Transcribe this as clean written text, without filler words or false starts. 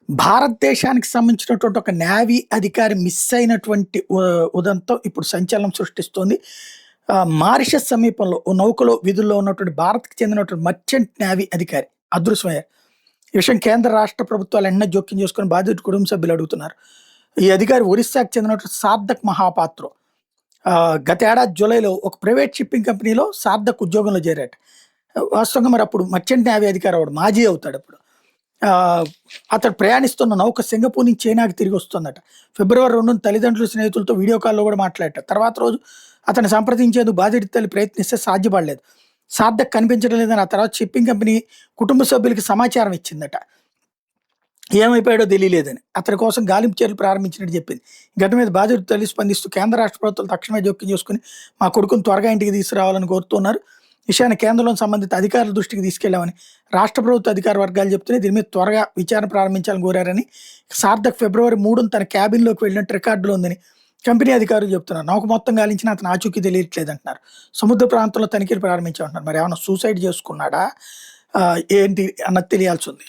భారతదేశానికి సంబంధించినటువంటి ఒక నేవీ అధికారి మిస్ అయినటువంటి ఉదంతం ఇప్పుడు సంచలనం సృష్టిస్తోంది. మారిషస్ సమీపంలో ఓ నౌకలో విధుల్లో ఉన్నటువంటి భారత్‌కి చెందినటువంటి మర్చెంట్ నేవీ అధికారి అదృశ్యమయ్యారు. ఈ విషయం కేంద్ర, రాష్ట్ర ప్రభుత్వాలు వెంటనే జోక్యం చేసుకొని బాధిత కుటుంబ సభ్యులు అడుగుతున్నారు. ఈ అధికారి ఒరిస్సాకు చెందినటువంటి సార్థక్ మహాపాత్ర. గతేడాది జూలైలో ఒక ప్రైవేట్ షిప్పింగ్ కంపెనీలో సార్థక్ ఉద్యోగంలో చేరాట. వాస్తవంగా మరి అప్పుడు మర్చెంట్ నేవీ అధికారి అవ్వడు, మాజీ అవుతాడు అప్పుడు. అతడు ప్రయాణిస్తున్న నౌక సింగపూర్ నుంచి చైనాకి తిరిగి వస్తుందట. ఫిబ్రవరి 2న తల్లిదండ్రులు, స్నేహితులతో వీడియో కాల్‌లో కూడా మాట్లాడాట. తర్వాత రోజు అతన్ని సంప్రదించేందుకు బాధిత తల్లి ప్రయత్నిస్తే సాధ్యపడలేదు. సార్థక్ కనిపించడం లేదని ఆ తర్వాత షిప్పింగ్ కంపెనీ కుటుంబ సభ్యులకి సమాచారం ఇచ్చిందట. ఏమైపోయాడో తెలియలేదని. అతని కోసం గాలింపు చర్యలు ప్రారంభించినట్టు చెప్పింది. ఘటన మీద బాధితుడు తల్లి స్పందిస్తూ కేంద్ర, రాష్ట్ర ప్రభుత్వాలు తక్షణమే జోక్యం చేసుకుని మా కొడుకుని త్వరగా ఇంటికి తీసుకురావాలని కోరుతున్నారు. విషయాన్ని కేంద్రంలోని సంబంధిత అధికారుల దృష్టికి తీసుకెళ్లామని రాష్ట్ర ప్రభుత్వ అధికార వర్గాలు చెప్తూనే దీని మీద త్వరగా విచారణ ప్రారంభించాలని కోరారని, సార్థక్ ఫిబ్రవరి 3న తన క్యాబిన్‌లోకి వెళ్ళినట్టు రికార్డులో ఉందని కంపెనీ అధికారులు చెప్తున్నారు. నౌక మొత్తం గాలించినా అతను ఆచూకీ తెలియట్లేదంటున్నారు. సముద్ర ప్రాంతంలో తనిఖీలు ప్రారంభించామంటున్నారు. మరి ఏమన్నా సూసైడ్ చేసుకున్నాడా? ఏంటి అన్నది తెలియాల్సి ఉంది.